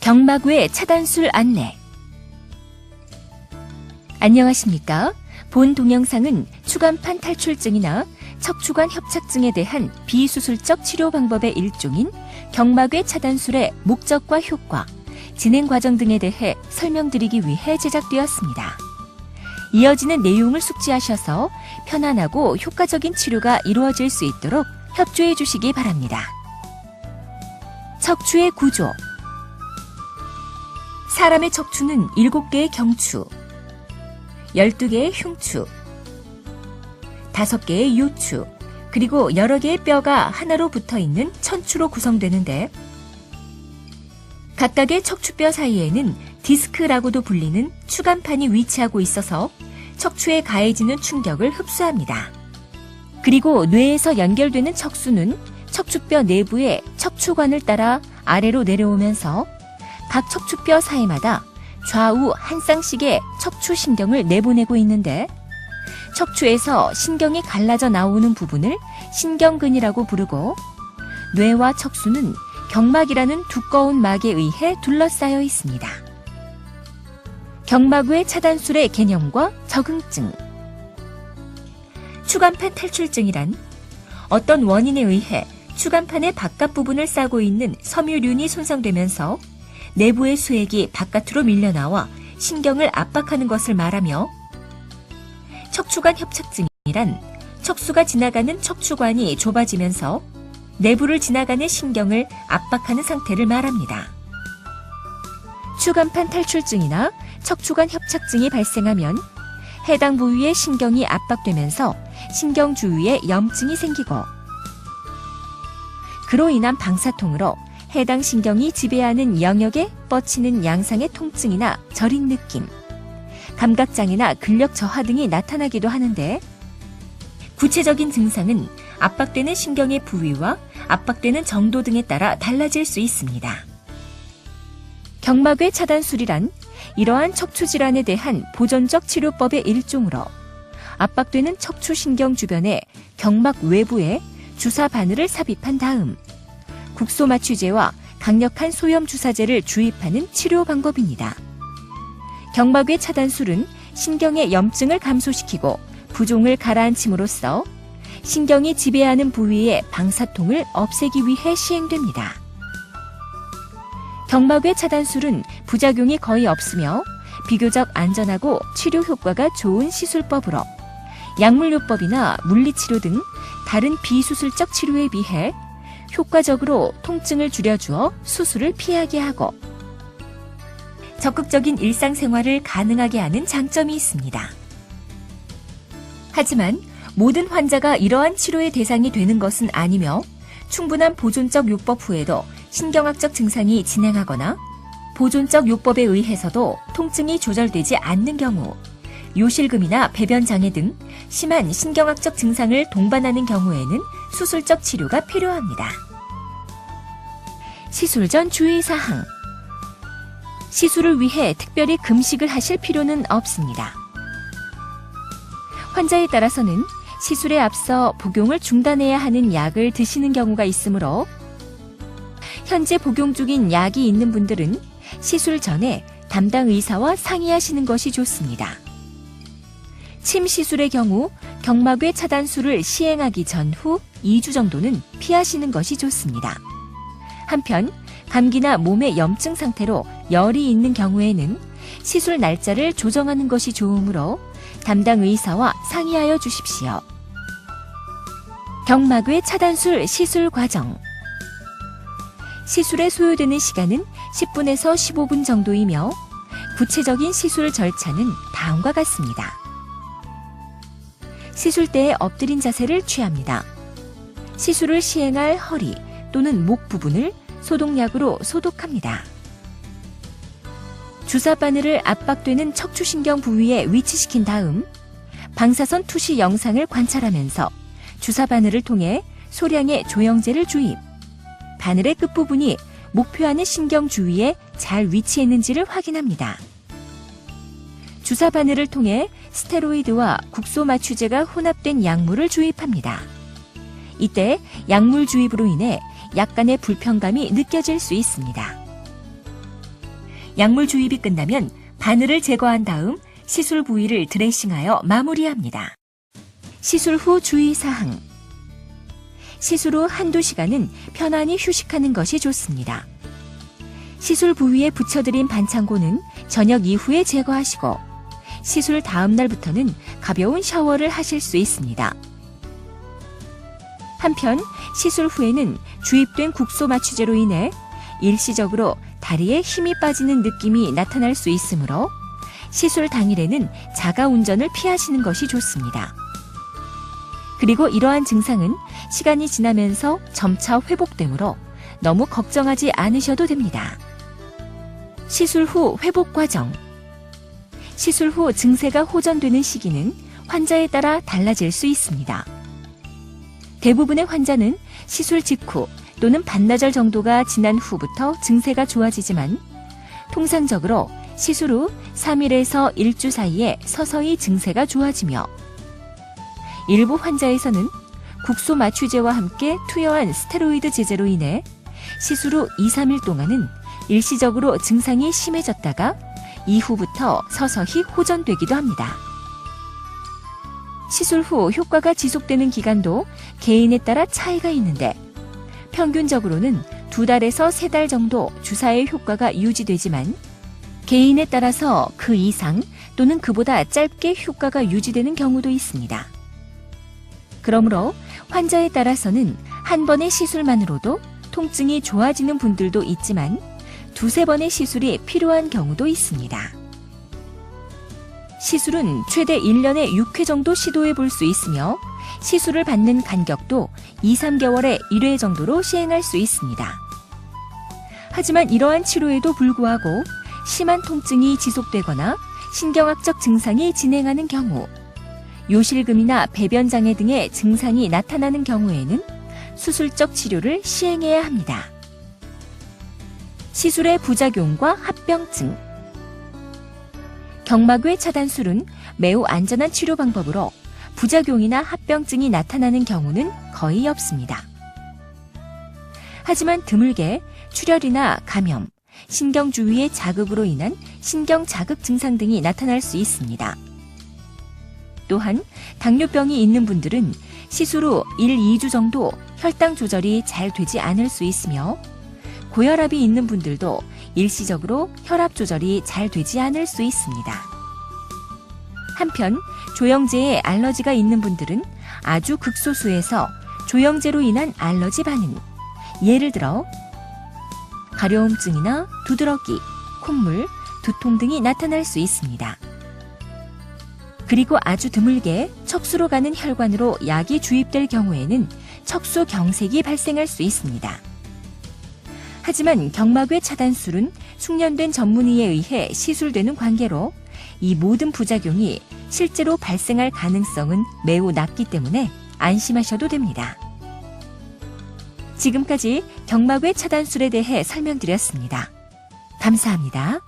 경마구의 차단술 안내. 안녕하십니까? 본 동영상은 추간판 탈출증이나 척추관 협착증에 대한 비수술적 치료 방법의 일종인 경마괴 차단술의 목적과 효과, 진행 과정 등에 대해 설명드리기 위해 제작되었습니다. 이어지는 내용을 숙지하셔서 편안하고 효과적인 치료가 이루어질 수 있도록 협조해 주시기 바랍니다. 척추의 구조. 사람의 척추는 7개의 경추, 12개의 흉추, 5개의 요추, 그리고 여러 개의 뼈가 하나로 붙어있는 천추로 구성되는데, 각각의 척추뼈 사이에는 디스크라고도 불리는 추간판이 위치하고 있어서 척추에 가해지는 충격을 흡수합니다. 그리고 뇌에서 연결되는 척수는 척추뼈 내부의 척추관을 따라 아래로 내려오면서 각 척추뼈 사이마다 좌우 한 쌍씩의 척추신경을 내보내고 있는데, 척추에서 신경이 갈라져 나오는 부분을 신경근이라고 부르고, 뇌와 척수는 경막이라는 두꺼운 막에 의해 둘러싸여 있습니다. 경마구의 차단술의 개념과 적응증. 추간판 탈출증이란 어떤 원인에 의해 추간판의 바깥 부분을 싸고 있는 섬유륜이 손상되면서 내부의 수액이 바깥으로 밀려나와 신경을 압박하는 것을 말하며, 척추관 협착증이란 척수가 지나가는 척추관이 좁아지면서 내부를 지나가는 신경을 압박하는 상태를 말합니다. 추간판 탈출증이나 척추관 협착증이 발생하면 해당 부위의 신경이 압박되면서 신경 주위에 염증이 생기고, 그로 인한 방사통으로 해당 신경이 지배하는 영역에 뻗치는 양상의 통증이나 저린 느낌, 감각장애나 근력 저하 등이 나타나기도 하는데, 구체적인 증상은 압박되는 신경의 부위와 압박되는 정도 등에 따라 달라질 수 있습니다. 경마괴 차단술이란 이러한 척추질환에 대한 보존적 치료법의 일종으로 압박되는 척추신경 주변에 경막 외부에 주사 바늘을 삽입한 다음 국소마취제와 강력한 소염 주사제를 주입하는 치료 방법입니다. 경마괴 차단술은 신경의 염증을 감소시키고 부종을 가라앉힘으로써 신경이 지배하는 부위의 방사통을 없애기 위해 시행됩니다. 경마괴 차단술은 부작용이 거의 없으며 비교적 안전하고 치료 효과가 좋은 시술법으로 약물요법이나 물리치료 등 다른 비수술적 치료에 비해 효과적으로 통증을 줄여주어 수술을 피하게 하고 적극적인 일상생활을 가능하게 하는 장점이 있습니다. 하지만 모든 환자가 이러한 치료의 대상이 되는 것은 아니며, 충분한 보존적 요법 후에도 신경학적 증상이 진행하거나 보존적 요법에 의해서도 통증이 조절되지 않는 경우, 요실금이나 배변장애 등 심한 신경학적 증상을 동반하는 경우에는 수술적 치료가 필요합니다. 시술 전 주의사항. 시술을 위해 특별히 금식을 하실 필요는 없습니다. 환자에 따라서는 시술에 앞서 복용을 중단해야 하는 약을 드시는 경우가 있으므로, 현재 복용 중인 약이 있는 분들은 시술 전에 담당 의사와 상의하시는 것이 좋습니다. 침 시술의 경우 경마괴 차단술을 시행하기 전후 2주 정도는 피하시는 것이 좋습니다. 한편 감기나 몸의 염증 상태로 열이 있는 경우에는 시술 날짜를 조정하는 것이 좋으므로 담당 의사와 상의하여 주십시오. 경마괴 차단술 시술 과정. 시술에 소요되는 시간은 10분에서 15분 정도이며, 구체적인 시술 절차는 다음과 같습니다. 시술 때에 엎드린 자세를 취합니다. 시술을 시행할 허리 또는 목 부분을 소독약으로 소독합니다. 주사 바늘을 압박되는 척추신경 부위에 위치시킨 다음 방사선 투시 영상을 관찰하면서 주사 바늘을 통해 소량의 조영제를 주입, 바늘의 끝부분이 목표하는 신경 주위에 잘 위치했는지를 확인합니다. 주사 바늘을 통해 스테로이드와 국소마취제가 혼합된 약물을 주입합니다. 이때 약물 주입으로 인해 약간의 불편감이 느껴질 수 있습니다. 약물 주입이 끝나면 바늘을 제거한 다음 시술 부위를 드레싱하여 마무리합니다. 시술 후 주의사항. 시술 후 한두 시간은 편안히 휴식하는 것이 좋습니다. 시술 부위에 붙여드린 반창고는 저녁 이후에 제거하시고 시술 다음 날부터는 가벼운 샤워를 하실 수 있습니다. 한편 시술 후에는 주입된 국소 마취제로 인해 일시적으로 다리에 힘이 빠지는 느낌이 나타날 수 있으므로 시술 당일에는 자가 운전을 피하시는 것이 좋습니다. 그리고 이러한 증상은 시간이 지나면서 점차 회복되므로 너무 걱정하지 않으셔도 됩니다. 시술 후 회복 과정. 시술 후 증세가 호전되는 시기는 환자에 따라 달라질 수 있습니다. 대부분의 환자는 시술 직후 또는 반나절 정도가 지난 후부터 증세가 좋아지지만 통상적으로 시술 후 3일에서 1주 사이에 서서히 증세가 좋아지며 일부 환자에서는 국소 마취제와 함께 투여한 스테로이드 제제로 인해 시술 후 2, 3일 동안은 일시적으로 증상이 심해졌다가 이후부터 서서히 호전되기도 합니다. 시술 후 효과가 지속되는 기간도 개인에 따라 차이가 있는데 평균적으로는 2달에서 3달 정도 주사의 효과가 유지되지만 개인에 따라서 그 이상 또는 그보다 짧게 효과가 유지되는 경우도 있습니다. 그러므로 환자에 따라서는 한 번의 시술만으로도 통증이 좋아지는 분들도 있지만 2-3번의 시술이 필요한 경우도 있습니다. 시술은 최대 1년에 6회 정도 시도해 볼 수 있으며 시술을 받는 간격도 2-3개월에 1회 정도로 시행할 수 있습니다. 하지만 이러한 치료에도 불구하고 심한 통증이 지속되거나 신경학적 증상이 진행하는 경우, 요실금이나 배변장애 등의 증상이 나타나는 경우에는 수술적 치료를 시행해야 합니다. 시술의 부작용과 합병증. 경막외 차단술은 매우 안전한 치료 방법으로 부작용이나 합병증이 나타나는 경우는 거의 없습니다. 하지만 드물게 출혈이나 감염, 신경 주위의 자극으로 인한 신경 자극 증상 등이 나타날 수 있습니다. 또한 당뇨병이 있는 분들은 시술 후 1-2주 정도 혈당 조절이 잘 되지 않을 수 있으며 고혈압이 있는 분들도 일시적으로 혈압 조절이 잘 되지 않을 수 있습니다. 한편 조영제에 알러지가 있는 분들은 아주 극소수에서 조영제로 인한 알러지 반응, 예를 들어 가려움증이나 두드러기, 콧물, 두통 등이 나타날 수 있습니다. 그리고 아주 드물게 척수로 가는 혈관으로 약이 주입될 경우에는 척수 경색이 발생할 수 있습니다. 하지만 경막외 차단술은 숙련된 전문의에 의해 시술되는 관계로 이 모든 부작용이 실제로 발생할 가능성은 매우 낮기 때문에 안심하셔도 됩니다. 지금까지 경막외 차단술에 대해 설명드렸습니다. 감사합니다.